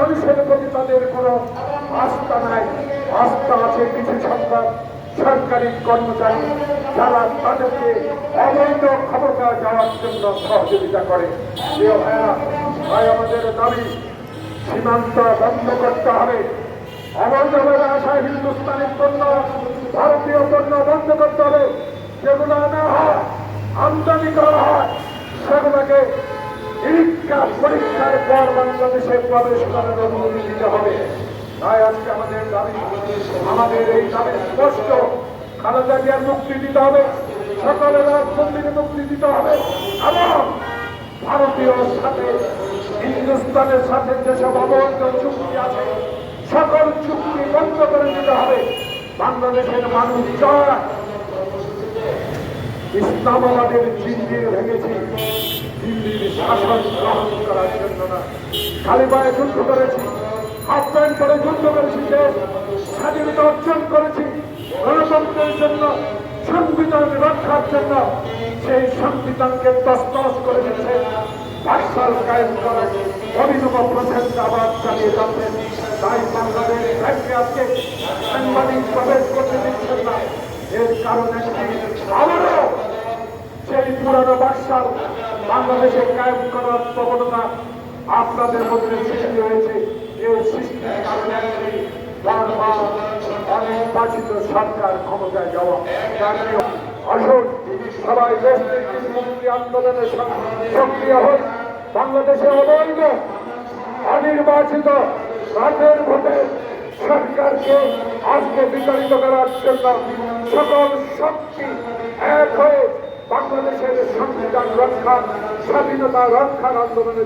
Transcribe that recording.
মানুষের প্রতি তাদের কোনো আস্থা নাই। আস্থা আছে কিছু সংখ্যক সরকারি কর্মচারী, যারা তাদেরকে অবৈধ ক্ষমতা যাওয়ার জন্য সহযোগিতা করে। প্রিয় ভাইরা, ভাই আমাদের দাবি সীমান্ত বন্ধ করতে হবে। অবৈধভাবে আসা হিন্দুস্তানি পণ্য, ভারতীয় পণ্য বন্ধ করতে হবে। যেগুলো আনা হয়, আমদানি করা হয়, সেগুলোকে পরীক্ষার পর বাংলাদেশে প্রবেশ করার অনুমতি দিতে হবে। তাই আজকে আমাদের এই দাবি স্পষ্ট। খালেদা জিয়ার মুক্তি দিতে হবে, সকল রাজবন্দীকে মুক্তি দিতে হবে এবং ভারতীয় সাথে হিন্দুস্তানের সাথে যেসব অবৈধ চুক্তি আছে সকল চুক্তি বন্ধ করে দিতে হবে। বাংলাদেশের মানুষ চায়, ইসলামাবাদের জিন্দির ভেঙেছি দিল্লির শাসন গ্রহণ করার জন্য না। খালি পায়ে যুদ্ধ করেছি, হাফ প্যান্ট করে যুদ্ধ করেছি, স্বাধীনতা অর্জন করেছি গণতন্ত্রের জন্য, সংবিধান রক্ষার জন্য। সেই সংবিধানকে তছনছ করে দিচ্ছে বাকশাল কায়েম করার অভিনব প্রচেষ্টা আবার চালিয়ে যাচ্ছেন। তাই বাংলাদেশ ব্যাংকে আজকে সাংবাদিক প্রবেশ করতে দিচ্ছেন না। এর কারণ একটি, আবারও সেই পুরানো বাকশাল বাংলাদেশে কায়েম করার প্রবণতা আপনাদের মধ্যে সৃষ্টি হয়েছে। এই সৃষ্টির কারণে বারবার অনির্বাচিত সরকার ক্ষমতায় যাওয়া। আসুন সবাই দেশ থেকে মুক্তি আন্দোলনের সক্রিয় হই। বাংলাদেশে অবৈধ অনির্বাচিত রাতের ভোটে সরকারকে আজকে বিতাড়িত করার জন্য সকল শক্তি এক হয়ে বাংলাদেশের সংবিধান রক্ষা, স্বাধীনতা রক্ষার আন্দোলনে